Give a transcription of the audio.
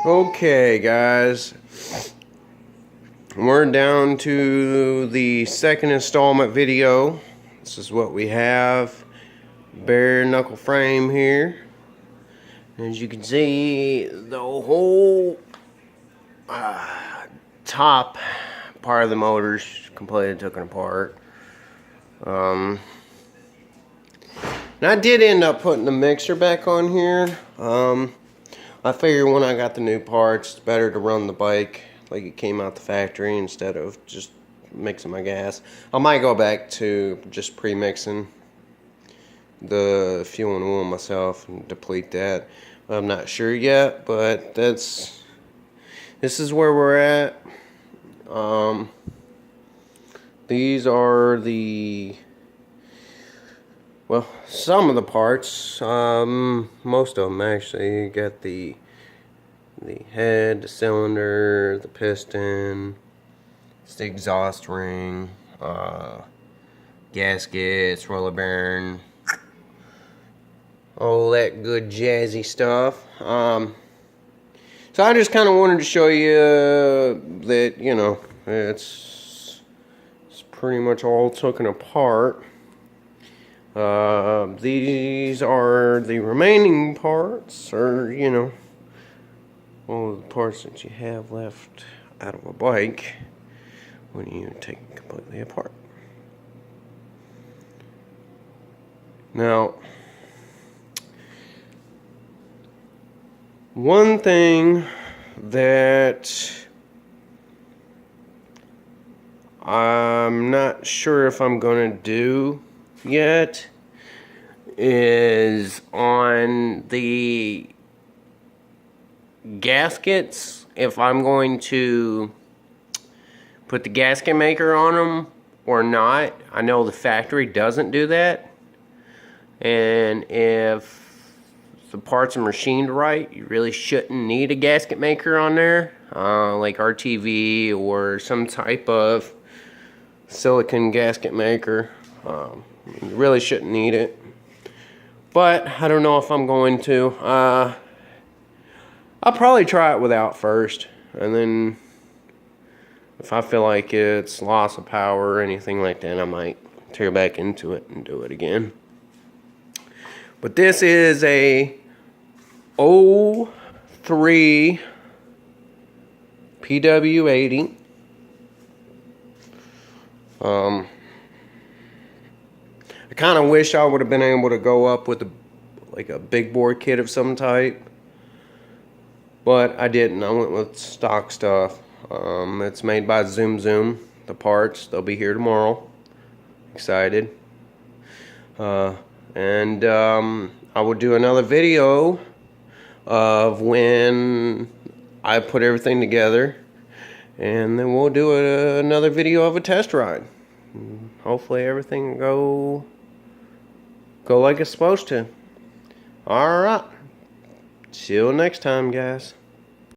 Okay, guys, we're down to the second installment video. This is what we have. Bare knuckle frame here. As you can see, the whole top part of the motor's completely taken apart. And I did end up putting the mixer back on here. I figured when I got the new parts, it's better to run the bike like it came out the factory instead of just mixing my gas. I might go back to just pre-mixing the fuel and oil myself and deplete that. I'm not sure yet, but this is where we're at. These are some of the parts, most of them actually. You got the head, the cylinder, the piston, it's the exhaust ring, gaskets, roller bearing, all that good jazzy stuff. So I just kind of wanted to show you that, you know, it's pretty much all taken apart. These are the remaining parts, or, you know, all of the parts that you have left out of a bike when you take it completely apart. Now, one thing that I'm not sure if I'm going to do yet is on the gaskets, if I'm going to put the gasket maker on them or not. I know the factory doesn't do that, and if the parts are machined right, you really shouldn't need a gasket maker on there, like RTV or some type of silicone gasket maker. You really shouldn't need it, but I don't know if I'm going to. I'll probably try it without first, and then if I feel like it's loss of power or anything like that, I might tear back into it and do it again. But this is a 03 PW80. I kind of wish I would have been able to go up with a big bore kit of some type, but I didn't. I went with stock stuff. It's made by Zoom Zoom. The parts, they'll be here tomorrow. Excited. And I will do another video of when I put everything together, and then we'll do another video of a test ride. Hopefully everything go like it's supposed to. Alright. Till next time, guys.